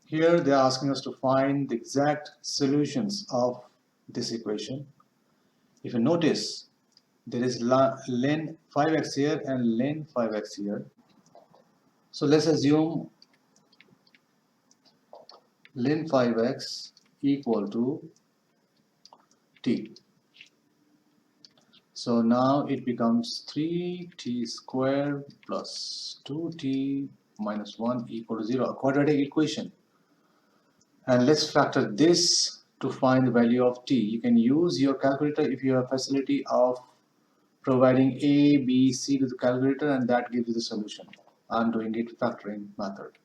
Here they are asking us to find the exact solutions of this equation. If you notice, there is len 5x here and len 5x here. So let's assume len 5x equal to t. So now it becomes 3t squared plus 2t minus 1 equal to 0, a quadratic equation. And let's factor this to find the value of t. You can use your calculator if you have facility of providing A, B, C to the calculator, and that gives you the solution. I'm doing it factoring method.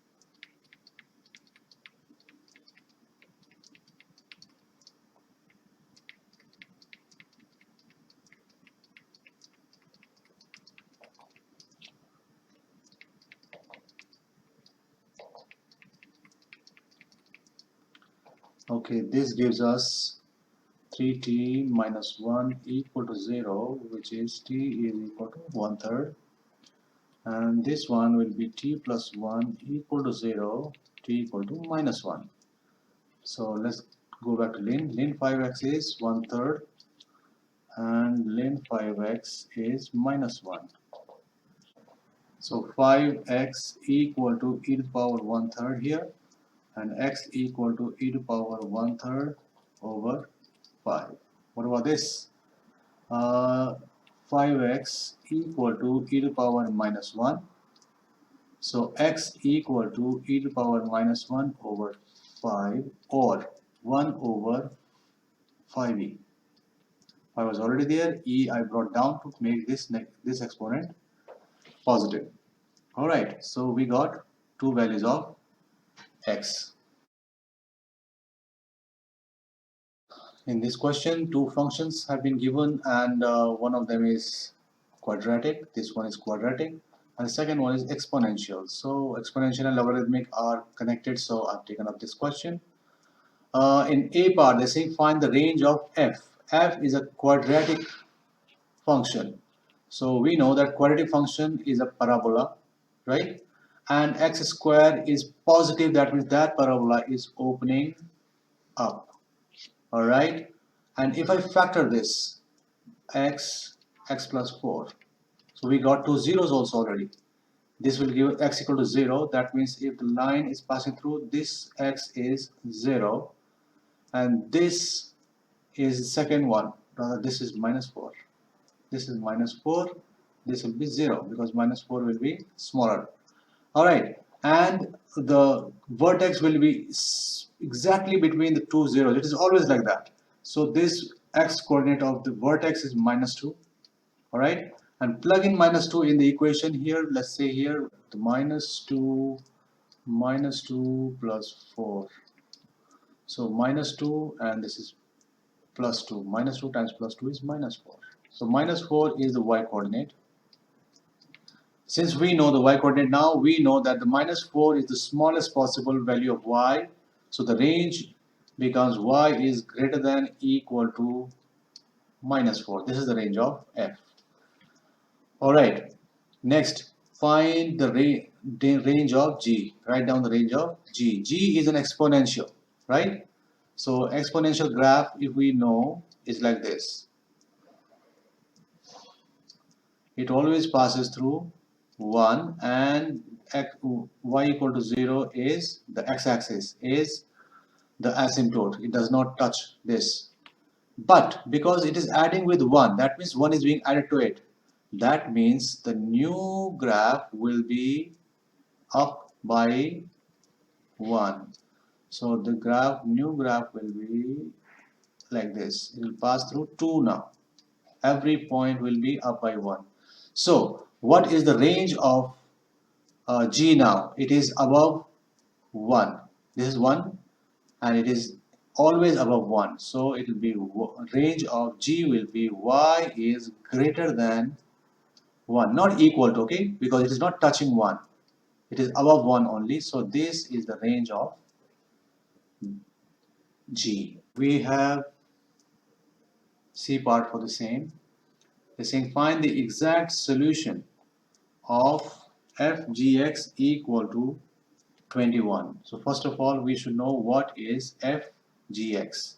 Okay, this gives us 3t minus 1 equal to 0, which is t is equal to 1/3. And this one will be t plus 1 equal to 0, t equal to minus 1. So let's go back to len. Len 5x is 1/3 and len 5x is minus 1. So 5x equal to e to the power 1/3 here, and x equal to e to the power 1/3 over 5. What about this? 5x equal to e to the power minus 1. So x equal to e to the power minus 1 over 5, or 1 over 5e. 5 was already there, e I brought down to make this exponent positive. Alright, so we got two values of x. In this question, two functions have been given, and one of them is quadratic, this one is quadratic, and the second one is exponential. So exponential and logarithmic are connected, so I've taken up this question. In A part, they're saying find the range of f. F is a quadratic function. So we know that quadratic function is a parabola, right? And x square is positive, that means that parabola is opening up. Alright, and if I factor this x plus 4, so we got two zeros also already. This will give x equal to 0. That means if the line is passing through, this x is 0, and this is the second one. This is minus 4. This is minus 4. This will be 0 because minus 4 will be smaller. Alright, and the vertex will be exactly between the two zeros. It is always like that. So this x coordinate of the vertex is minus 2. Alright, and plug in minus 2 in the equation here. Let's say here the minus 2 plus 4. So minus 2, and this is plus 2. Minus 2 times plus 2 is minus 4. So minus 4 is the y coordinate. Since we know the y coordinate now, we know that the minus 4 is the smallest possible value of y. So the range becomes y is greater than equal to minus 4. This is the range of f. Alright, next find the range of g. Write down the range of g. G is an exponential, right? So exponential graph, if we know, is like this. It always passes through 1, and y equal to 0 is the x-axis, is the asymptote. It does not touch this. But because it is adding with 1, that means 1 is being added to it. That means the new graph will be up by 1. So the new graph will be like this. It will pass through 2 now. Every point will be up by 1. So what is the range of g now? It is above 1. This is 1, and it is always above 1. So it will be range of g will be y is greater than 1, not equal to, okay, because it is not touching 1. It is above 1 only. So this is the range of g. We have C part for the same. They're saying find the exact solution of f(gx) equal to 21. So first of all, we should know what is fgx.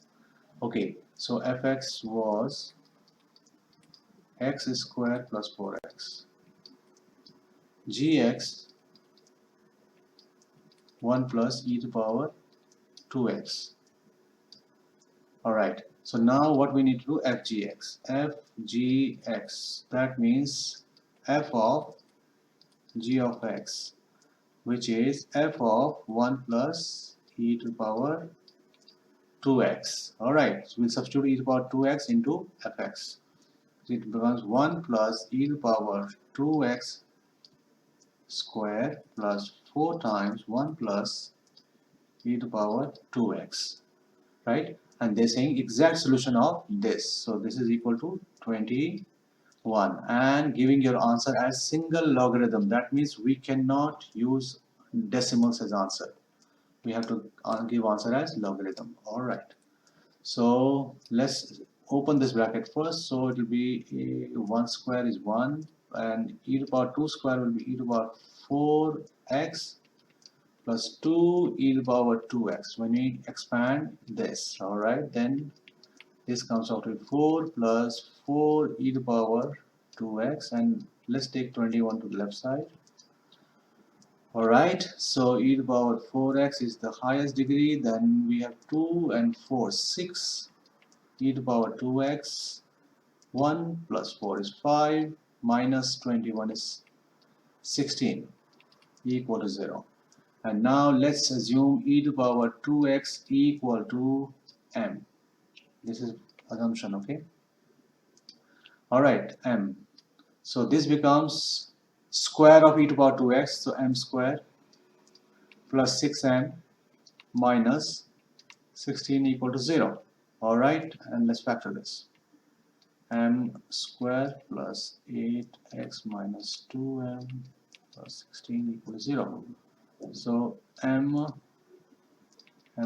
Okay, so fx was x squared plus 4x. Gx 1 plus e to power 2x. Alright, so now what we need to do, fgx. fgx, that means f of g of x, which is f of 1 plus e to the power 2x. Alright, so we'll substitute e to the power 2x into fx. So it becomes 1 plus e to the power 2x square plus 4 times 1 plus e to the power 2x. Right? And they're saying exact solution of this. So this is equal to 21 and giving your answer as single logarithm. That means we cannot use decimals as answer. We have to give answer as logarithm. Alright. So let's open this bracket first. So it will be 1 square is 1 and e to the power 2 square will be e to the power 4x plus 2 e to the power 2x. When we expand this, alright, then this comes out to 4 plus 4 e to the power 2x, and let's take 21 to the left side. Alright, so e to the power 4x is the highest degree, then we have 2 and 4, 6 e to the power 2x, 1 plus 4 is 5, minus 21 is 16, equal to 0. And now let's assume e to the power 2x equal to m. This is assumption, okay? Alright, m. So this becomes square of e to the power 2x, so m square plus 6m minus 16 equal to 0. Alright, and let's factor this. M square plus 8x minus 2m plus 16 equal to 0. So m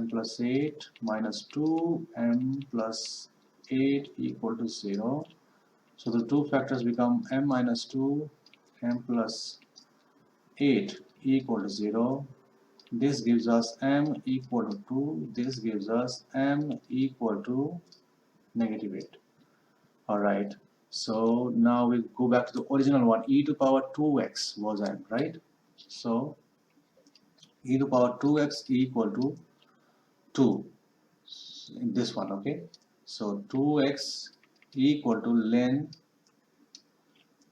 plus 8 minus 2 m plus 8 equal to 0. So the two factors become m minus 2 m plus 8 equal to 0. This gives us m equal to 2. This gives us m equal to negative 8. Alright, so now we go back to the original one. E to the power 2x was m, right? So e to the power 2x equal to 2 in this one, okay? So 2x equal to ln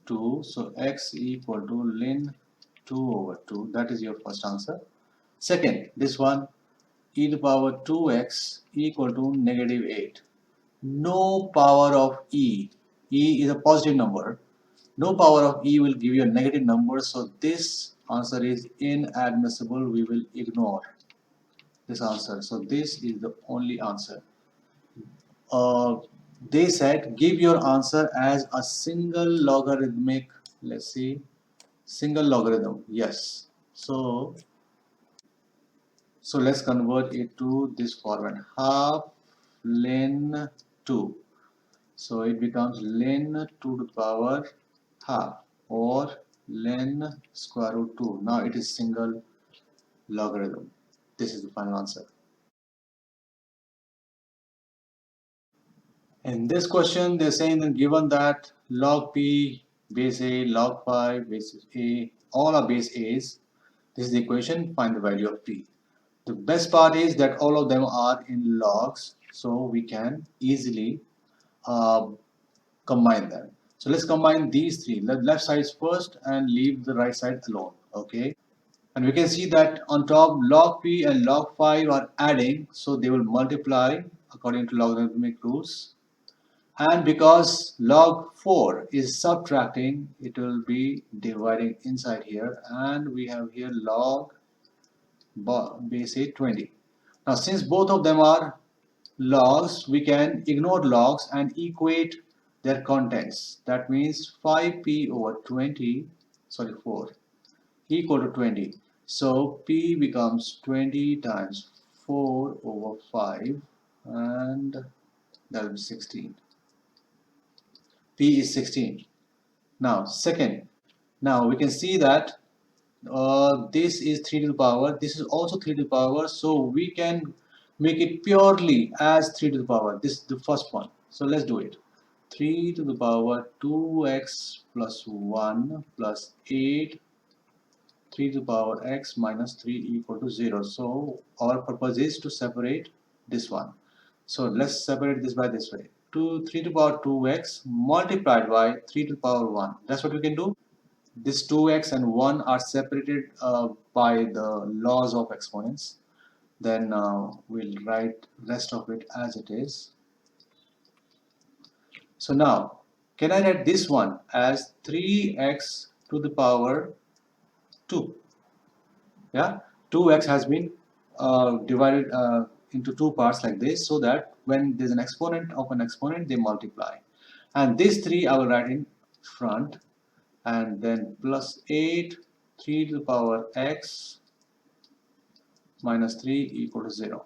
2, so x equal to ln 2 over 2. That is your first answer. Second, this one, e to the power 2x equal to negative 8. No power of e. E is a positive number. No power of e will give you a negative number, so this answer is inadmissible. We will ignore this answer. So this is the only answer. They said give your answer as a single logarithmic, let's see, single logarithm. Yes. So let's convert it to this format, half ln 2. So it becomes ln 2 to the power half or ln square root 2. Now it is single logarithm. This is the final answer. In this question, they're saying that given that log p base a, log 5 base a, all are base a's, this is the equation, find the value of p. The best part is that all of them are in logs, so we can easily combine them. So let's combine these three. The left side first and leave the right side alone. Okay. And we can see that on top log p and log 5 are adding, so they will multiply according to logarithmic rules. And because log 4 is subtracting, it will be dividing inside here, and we have here log base 20. Now since both of them are logs, we can ignore logs and equate their contents. That means 5p over 20, sorry 4, equal to 20. So p becomes 20 times 4 over 5, and that will be 16. P is 16. Now second, now we can see that this is 3 to the power, this is also 3 to the power, so we can make it purely as 3 to the power. This is the first one, so let's do it. 3 to the power 2x plus 1 plus 8, 3 to the power x minus 3 equal to 0. So our purpose is to separate this one. So let's separate this by this way. 3 to the power 2x multiplied by 3 to the power 1. That's what we can do. This 2x and 1 are separated by the laws of exponents. Then we'll write rest of it as it is. So now, can I write this one as 3x to the power 2? Yeah, 2x has been divided into two parts like this, so that when there's an exponent of an exponent, they multiply. And this 3 I will write in front, and then plus 8, 3 to the power x minus 3 equal to 0.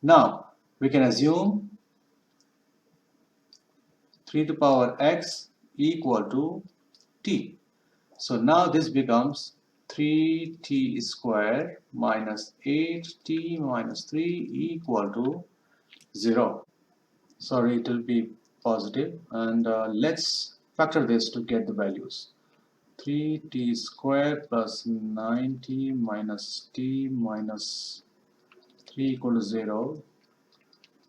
Now, we can assume 3 to the power x equal to t. So now this becomes 3t square minus 8t minus 3 equal to 0. Sorry, it will be positive, and let's factor this to get the values. 3t square plus 9t minus t minus 3 equal to 0.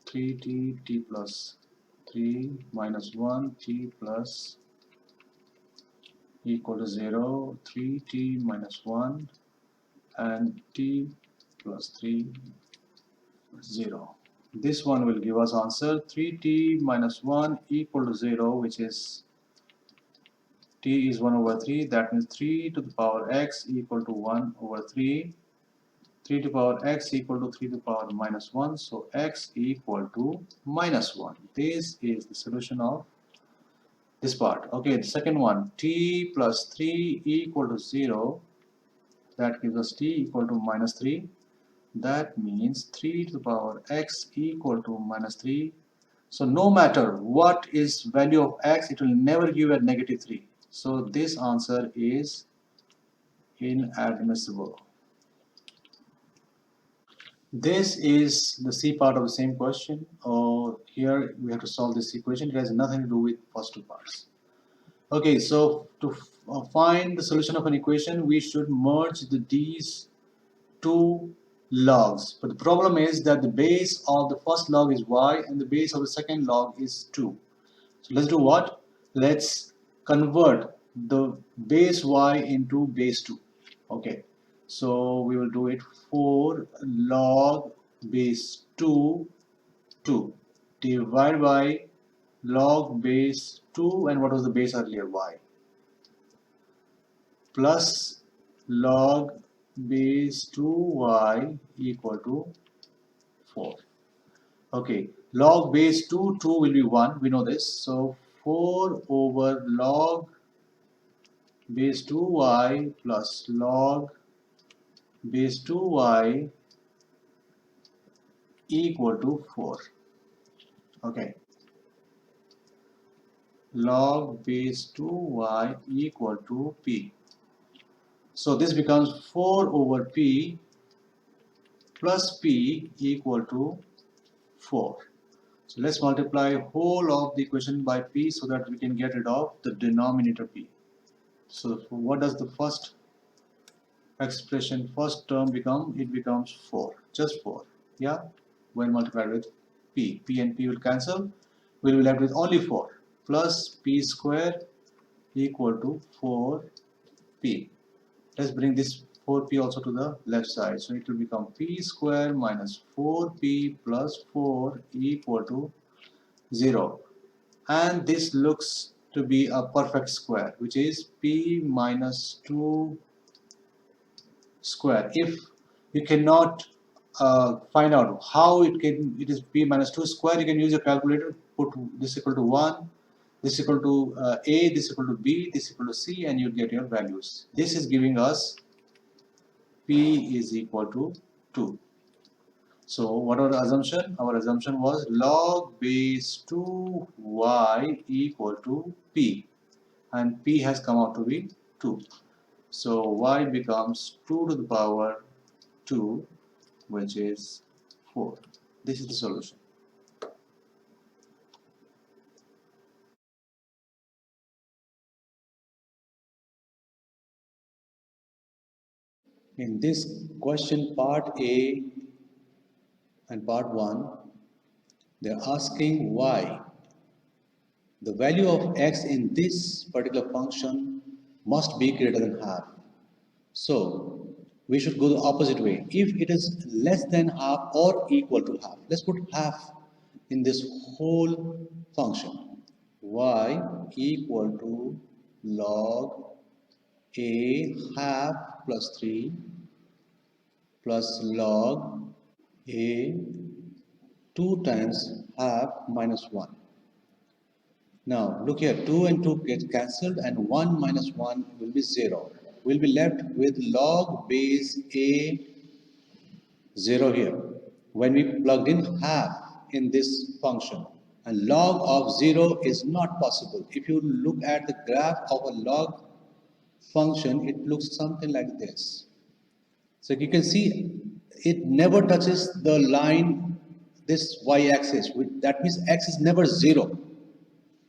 3t t plus 3 minus 1 t plus equal to 0, 3t minus 1 and t plus 3 0. This one will give us answer 3t minus 1 equal to 0, which is t is 1 over 3. That means 3 to the power x equal to 1 over 3. 3 to the power x equal to 3 to the power minus 1. So x equal to minus 1. This is the solution of this part. Okay, the second one, t plus 3 equal to 0. That gives us t equal to minus 3. That means 3 to the power x equal to minus 3. So no matter what is value of x, it will never give a negative 3. So this answer is inadmissible. This is the C part of the same question. Here we have to solve this equation. It has nothing to do with first two parts. Okay, so to find the solution of an equation, we should merge these two logs. But the problem is that the base of the first log is y and the base of the second log is 2. So let's do what? Let's convert the base y into base 2. Okay, so we will do it. 4 log base 2 2 divided by log base 2, and what was the base earlier? Y, plus log base 2y equal to 4. Okay, log base 2 will be 1, we know this. So 4 over log base 2y plus log base 2y equal to 4. Okay, log base 2y equal to p. So this becomes 4 over p plus p equal to 4. So let's multiply whole of the equation by p so that we can get rid of the denominator p. So what does the first expression, first term become? It becomes 4, just 4. Yeah, when multiplied with p. P and p will cancel. We will be left with only 4 plus p square equal to 4p. Let's bring this 4p also to the left side. So it will become p square minus 4p plus 4 equal to 0. And this looks to be a perfect square, which is p minus 2 square. If you cannot find out how it is p minus 2 square, you can use your calculator. Put this equal to 1, this equal to a, this equal to b, this equal to c, and you get your values. This is giving us p is equal to 2. So what was the assumption? Our assumption was log base 2y equal to p, and p has come out to be 2. So y becomes 2 to the power 2, which is 4. This is the solution. In this question, part A and part 1, they're asking why the value of x in this particular function must be greater than half. So we should go the opposite way. If it is less than half or equal to half, let's put half in this whole function. Y equal to log a half plus 3 plus log a 2 times half minus 1. Now look here, 2 and 2 get cancelled and 1 minus 1 will be 0. We'll be left with log base a 0 here. When we plugged in half in this function, and log of 0 is not possible. If you look at the graph of a log function, it looks something like this. So you can see it never touches the line, this y-axis. That means x is never 0.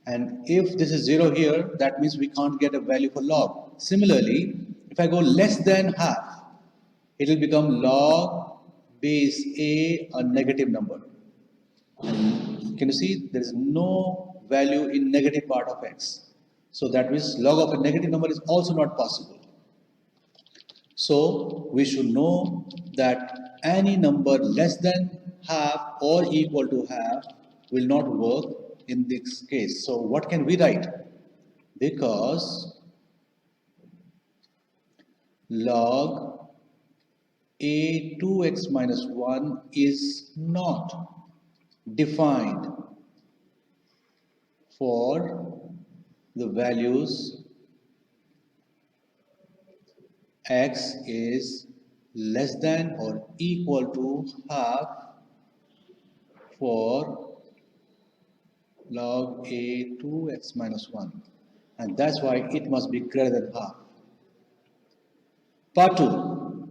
And if this is 0 here, that means we can't get a value for log. Similarly, if I go less than half, it will become log base a negative number. And can you see there is no value in negative part of x. So that means log of a negative number is also not possible. So we should know that any number less than half or equal to half will not work in this case. So what can we write? Because log a 2x minus 1 is not defined for the values x is less than or equal to half for log a 2x minus 1, and that's why it must be greater than half. Part 2.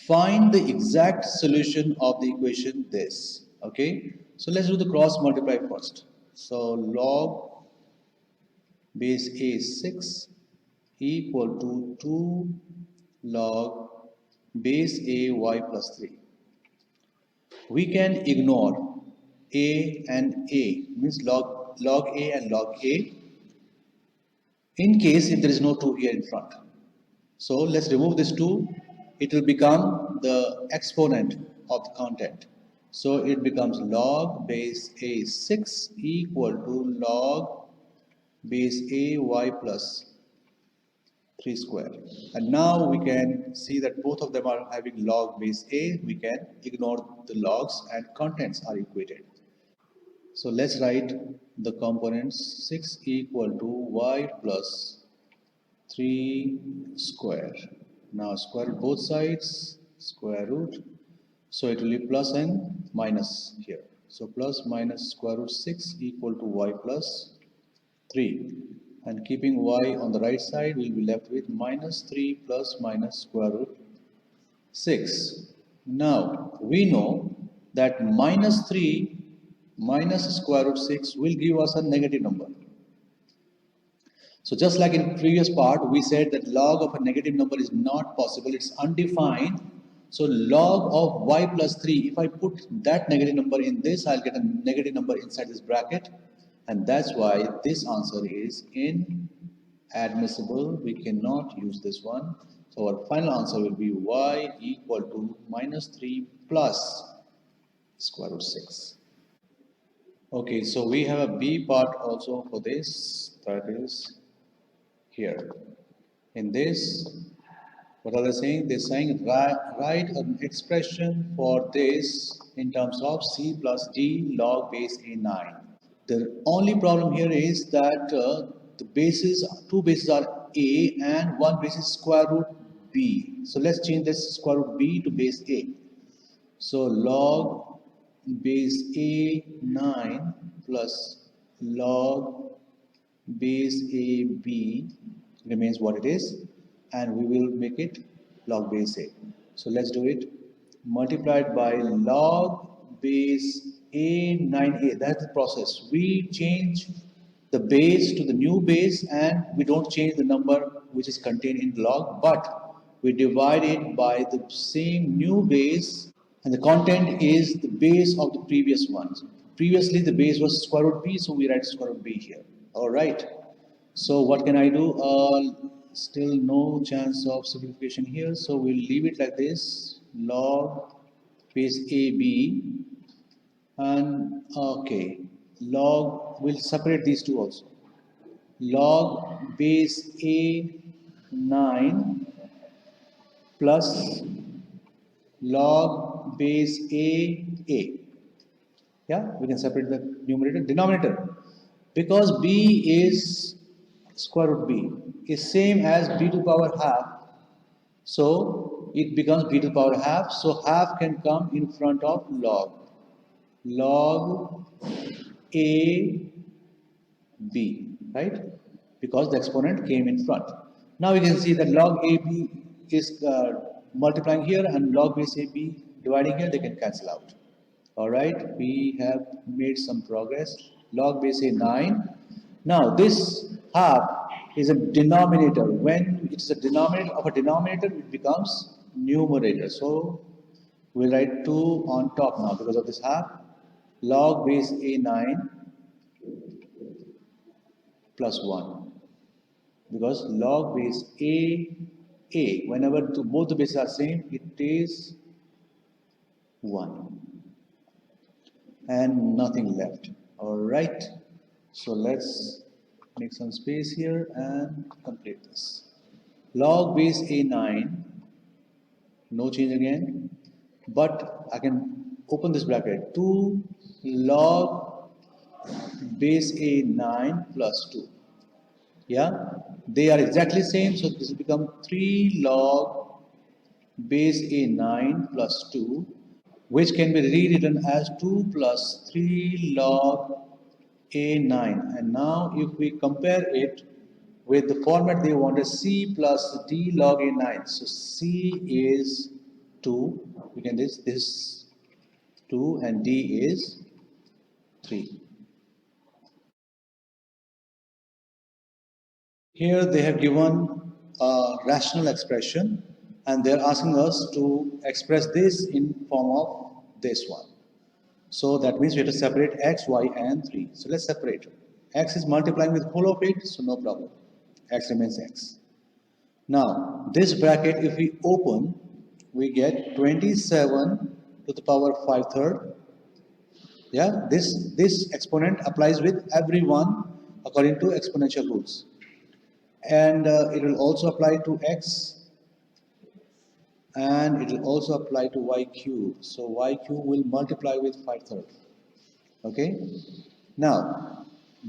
Find the exact solution of the equation this. Okay, so let's do the cross multiply first. So log base a is 6 equal to 2 log base a y plus 3. We can ignore a and a, means log a and log a, in case if there is no 2 here in front. So let's remove this 2. It will become the exponent of the content. So it becomes log base a is 6 equal to log base a y plus 3 square. And now we can see that both of them are having log base a. We can ignore the logs and contents are equated. So let's write the components. 6 equal to y plus 3 square. Now square root both sides, square root. So it will be plus and minus here. So plus minus square root 6 equal to y plus 3. And keeping y on the right side, we will be left with minus 3 plus minus square root 6. Now we know that minus 3 minus square root 6 will give us a negative number. So just like in previous part, we said that log of a negative number is not possible, it's undefined. So log of y plus 3, if I put that negative number in this, I'll get a negative number inside this bracket. And that's why this answer is inadmissible. We cannot use this one. So our final answer will be y equal to minus 3 plus square root 6. Okay, so we have a B part also for this, that is here. In this, what are they saying? They're saying write an expression for this in terms of c plus d log base a9. The only problem here is that the bases, two bases are a and one base is square root b. So let's change this square root b to base a. So log base a9 plus log base ab remains what it is, and we will make it log base a. So let's do it. Multiplied by log base a9a. That's the process. We change the base to the new base, and we don't change the number which is contained in the log, but we divide it by the same new base, and the content is the base of the previous ones. Previously the base was square root b, so we write square root b here. All right. So what can I do? Still no chance of simplification here, so we'll leave it like this. Log base AB, and okay, log, we'll separate these two also. Log base A9 plus log base A. Yeah, we can separate the numerator, denominator. Because b is square root b is same as b to the power half, so it becomes b to the power half. So half can come in front of log. Log a b, right? Because the exponent came in front. Now we can see that log ab is multiplying here, and log base ab dividing here, they can cancel out. All right, we have made some progress. Log base a 9. Now this half is a denominator. When it is a denominator of a denominator, it becomes numerator. So we'll write 2 on top now because of this half. Log base a9 plus 1, because log base a, whenever both the bases are same, it is 1 and nothing left. All right, so let's make some space here and complete this. Log base a9, no change again, but I can open this bracket. 2 log base a9 plus 2. Yeah, they are exactly same, so this will become 3 log base a9 plus 2, which can be rewritten as 2 plus 3 log a9. And now if we compare it with the format they wanted, c plus d log a9. So c is 2, we can this 2, and d is 3. Here they have given a rational expression, and they're asking us to express this in form of this one. So that means we have to separate x, y, and 3. So let's separate. X is multiplying with whole of it, so no problem. X remains x. Now, this bracket, if we open, we get 27 to the power 5 third. Yeah, this exponent applies with everyone according to exponential rules. And it will also apply to x, and it will also apply to y cube. So y cube will multiply with 5 third. Okay. Now,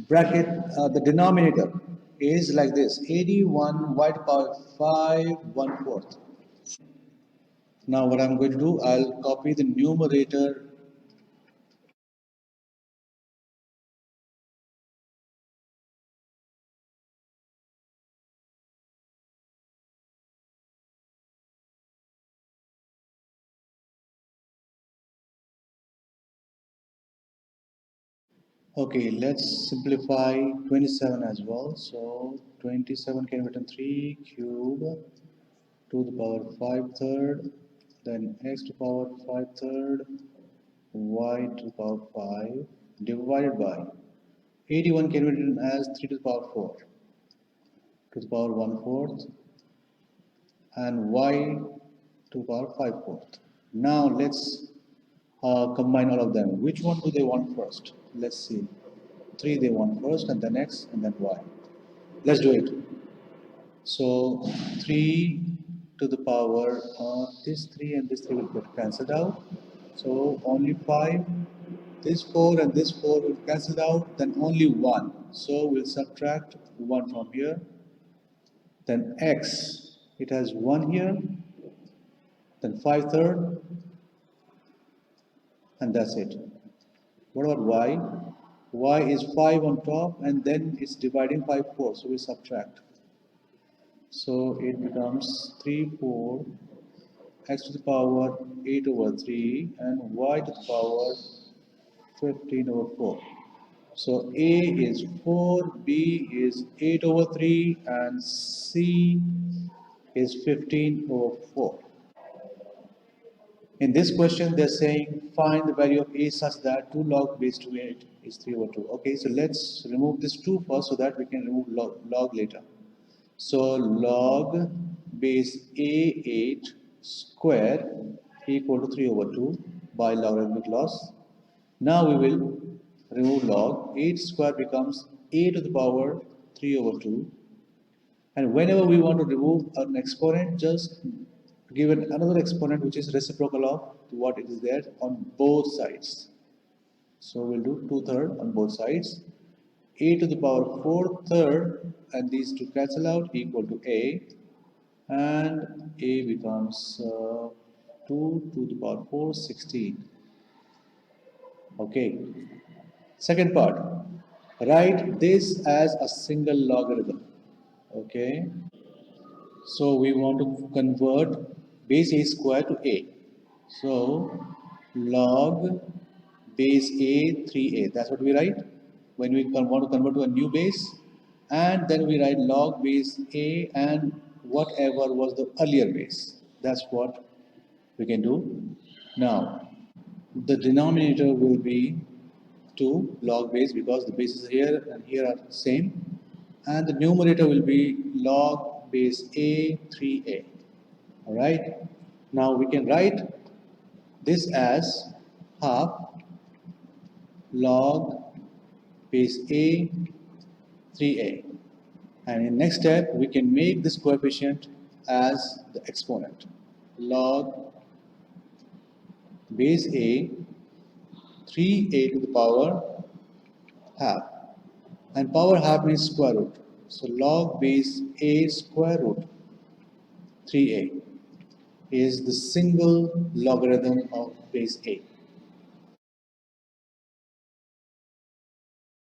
bracket, the denominator is like this: 81 y to the power 5 1/4. Now what I'm going to do, I'll copy the numerator. Okay, let's simplify 27 as well. So 27 can be written 3 cube to the power 5 third, then x to the power 5 third, y to the power 5 divided by 81 can be written as 3 to the power 4 to the power 1/4, and y to the power 5/4. Now let's combine all of them. Which one do they want first? Let's see. 3 they want first, and then x, and then y. Let's do it. So 3 to the power this 3 and this 3 will get cancelled out. So only 5. This 4 and this 4 will cancel out. Then only 1. So we'll subtract 1 from here. Then x, it has 1 here. Then 5 third, and that's it. What about y? Y is 5 on top, and then it's dividing 5 4, so we subtract. So it becomes 3 4 x to the power 8 over 3 and y to the power 15 over 4. So A is 4, B is 8 over 3 and C is 15 over 4. In this question, they're saying find the value of A such that 2 log base 2 8 is 3 over 2. Okay, so let's remove this 2 first so that we can remove log later. So log base A8 square equal to 3 over 2 by logarithmic laws. Now we will remove log. 8 square becomes a to the power 3 over 2. And whenever we want to remove an exponent, just give another exponent which is reciprocal of what it is there on both sides. So we'll do 2/3 on both sides. A to the power 4/3 and these two cancel out equal to a, and a becomes 2 to the power 4 16. Okay. Second part, write this as a single logarithm. Okay. So we want to convert base a square to a. So log base a 3a. That's what we write when we want to convert to a new base. And then we write log base a and whatever was the earlier base. That's what we can do. Now, the denominator will be 2 log base because the bases here and here are same, and the numerator will be log base a 3a. All right. Now we can write this as half log base a 3a, and in next step we can make this coefficient as the exponent log base a 3a to the power half, and power half means square root. So log base a square root 3a is the single logarithm of base a.